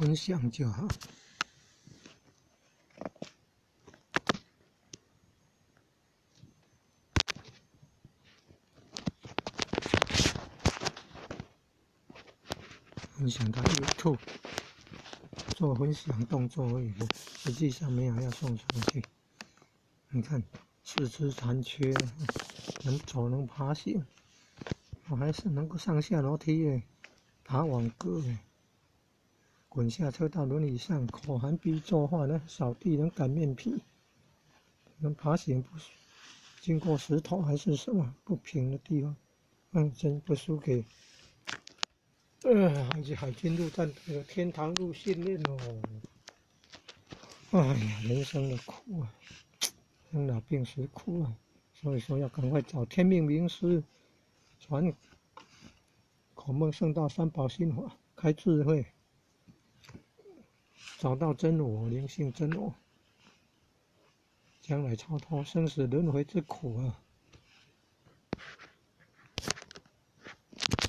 分享就好。分享到 YouTube 做分享动作而已，实际上没有要送上去。你看，四肢残缺，能走能爬行，我还是能够上下楼梯耶，爬网格耶，滚下车到轮椅上，口含鼻作画呢，扫地能擀面皮，能爬行不经过石头还是什么不平的地方，真不输给。海军陆战队的天堂路训练哦。哎呀，人生的苦啊，生老病死苦啊，所以说要赶快找天命名师，传口梦圣道三宝心法，开智慧，找到真我，灵性真我，将来超脱生死轮回之苦啊。